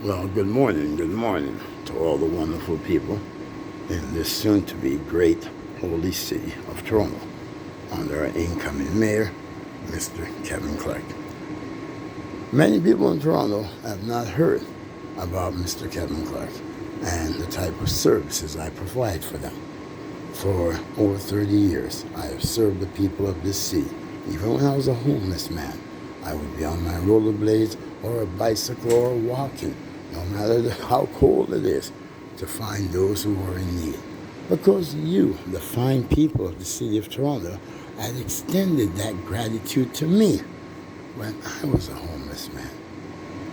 Well, good morning to all the wonderful people in this soon-to-be great holy city of Toronto under our incoming mayor, Mr. Kevin Clarke. Many people in Toronto have not heard about Mr. Kevin Clarke and the type of services I provide for them. For over 30 years, I have served the people of this city. Even when I was a homeless man, I would be on my rollerblades or a bicycle or walking, no matter how cold it is, to find those who are in need. Because you, the fine people of the city of Toronto, had extended that gratitude to me when I was a homeless man.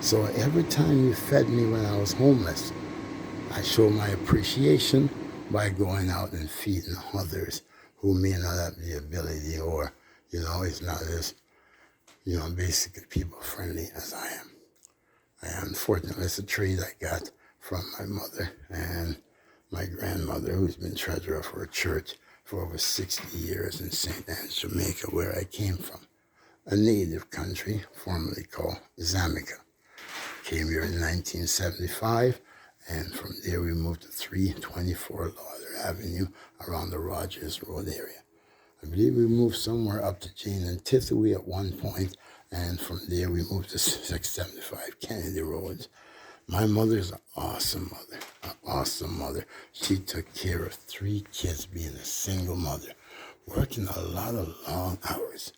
So every time you fed me when I was homeless, I show my appreciation by going out and feeding others who may not have the ability or, is not as, basically people friendly as I am. Unfortunately, it's a trait I got from my mother and my grandmother, who's been treasurer for a church for over 60 years in St. Anne's, Jamaica, where I came from, a native country formerly called Zambia. Came here in 1975, and from there we moved to 324 Lauder Avenue around the Rogers Road area. I believe we moved somewhere up to Jane and Tithaway at one point, and from there we moved to 675 Kennedy Road. My mother's an awesome mother. She took care of 3 kids being a single mother, working a lot of long hours.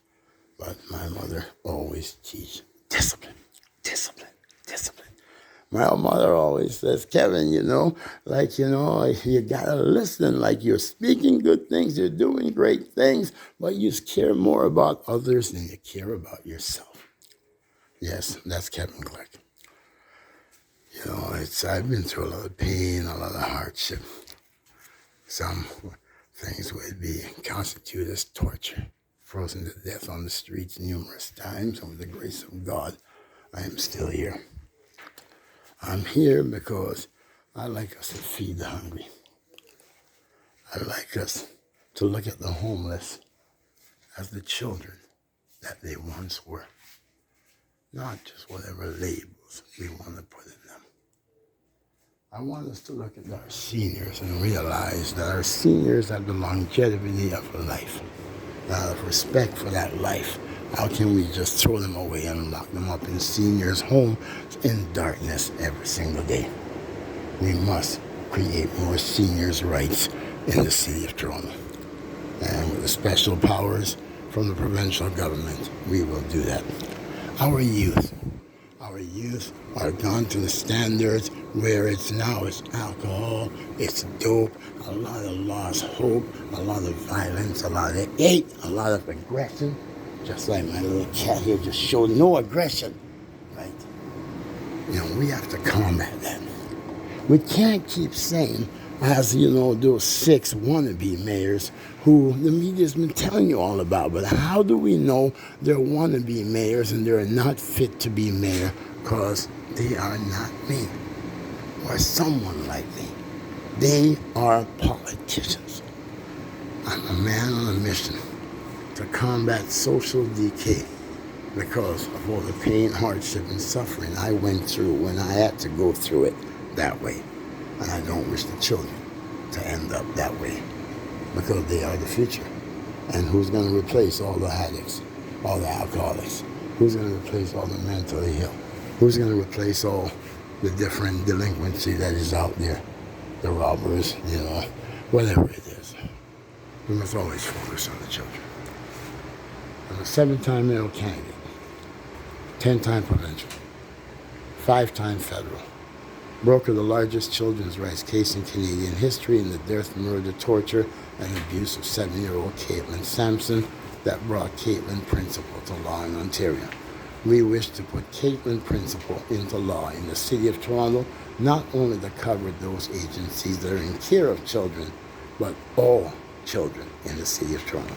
But my mother always teach discipline. My mother always says, Kevin, you gotta listen, like you're speaking good things, you're doing great things, but you care more about others than you care about yourself. Yes, that's Kevin Clarke. I've been through a lot of pain, a lot of hardship. Some things would be constituted as torture, frozen to death on the streets numerous times, and with the grace of God, I am still here. I'm here because I like us to feed the hungry. I like us to look at the homeless as the children that they once were, not just whatever labels we want to put in them. I want us to look at our seniors and realize that our seniors have the longevity of a life, out of respect for that life. How can we just throw them away and lock them up in seniors' homes in darkness every single day? We must create more seniors' rights in the city of Toronto. And with the special powers from the provincial government, we will do that. Our youth are gone to the standards where it's alcohol, it's dope, a lot of lost hope, a lot of violence, a lot of hate, a lot of aggression. Just like my little cat here just showed no aggression, right? We have to combat that. We can't keep saying, as those 6 wannabe mayors who the media's been telling you all about, but how do we know they're wannabe mayors and they're not fit to be mayor because they are not me or someone like me? They are politicians. I'm a man on a mission to combat social decay because of all the pain, hardship, and suffering I went through when I had to go through it that way. And I don't wish the children to end up that way because they are the future. And who's going to replace all the addicts, all the alcoholics? Who's going to replace all the mentally ill? Who's going to replace all the different delinquency that is out there? The robbers, whatever it is. We must always focus on the children. I'm a 7-time mayoral candidate, 10-time provincial, 5-time federal. Broker the largest children's rights case in Canadian history in the death, murder, torture, and abuse of 7-year-old Caitlin Sampson that brought Caitlin Principle to law in Ontario. We wish to put Caitlin Principle into law in the city of Toronto, not only to cover those agencies that are in care of children, but all children in the city of Toronto.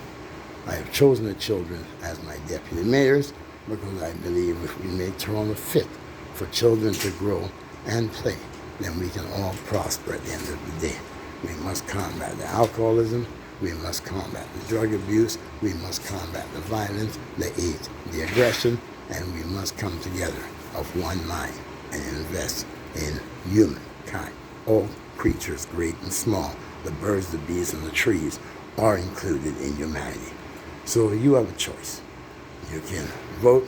I have chosen the children as my deputy mayors because I believe if we make Toronto fit for children to grow and play, then we can all prosper at the end of the day. We must combat the alcoholism, we must combat the drug abuse, we must combat the violence, the hate, the aggression, and we must come together of one mind and invest in humankind. All creatures, great and small, the birds, the bees, and the trees, are included in humanity. So you have a choice. You can vote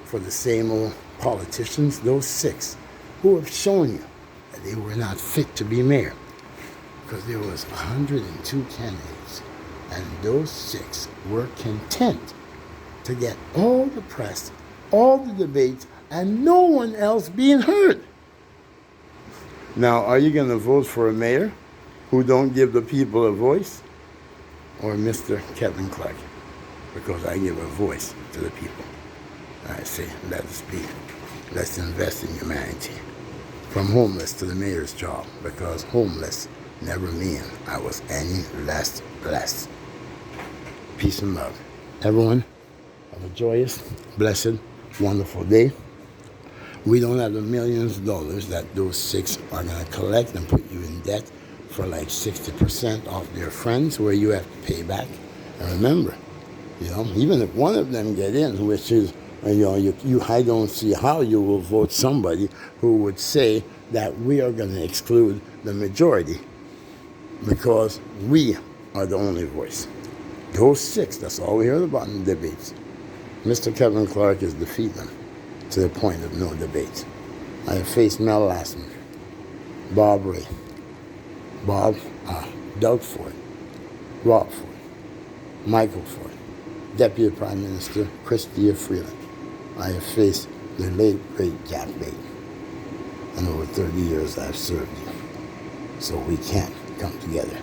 for the same old politicians, those 6, who have shown you that they were not fit to be mayor. Because there was 102 candidates, and those 6 were content to get all the press, all the debates, and no one else being heard. Now, are you going to vote for a mayor who don't give the people a voice, or Mr. Kevin Clarke? Because I give a voice to the people. I say, let us be. Let's invest in humanity. From homeless to the mayor's job, because homeless never mean I was any less blessed. Peace and love. Everyone, have a joyous, blessed, wonderful day. We don't have the millions of dollars that those 6 are going to collect and put you in debt for like 60% off their friends, where you have to pay back. And remember, even if one of them get in, which is, I don't see how you will vote somebody who would say that we are going to exclude the majority because we are the only voice. Those 6, that's all we heard about in the debates. Mr. Kevin Clarke is defeating them to the point of no debate. I have faced Mel Lassman, Bob Ray, Doug Ford, Rob Ford, Michael Ford, Deputy Prime Minister Chrystia Freeland. I have faced the late, great Jack Baden. And over 30 years I've served you. So we can come together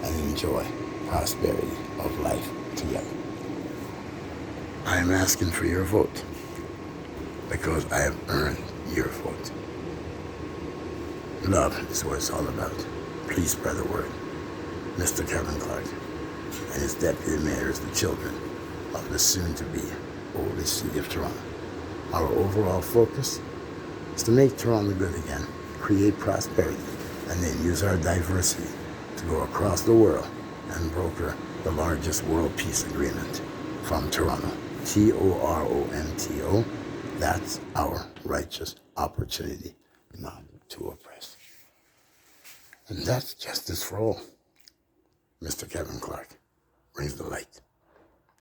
and enjoy prosperity of life together. I am asking for your vote because I have earned your vote. Love is what it's all about. Please spread the word. Mr. Kevin Clarke and his deputy mayors, the children of the soon-to-be oldest city of Toronto. Our overall focus is to make Toronto good again, create prosperity, and then use our diversity to go across the world and broker the largest world peace agreement from Toronto. Toronto. That's our righteous opportunity not to oppress. And that's justice for all. Mr. Kevin Clarke brings the light.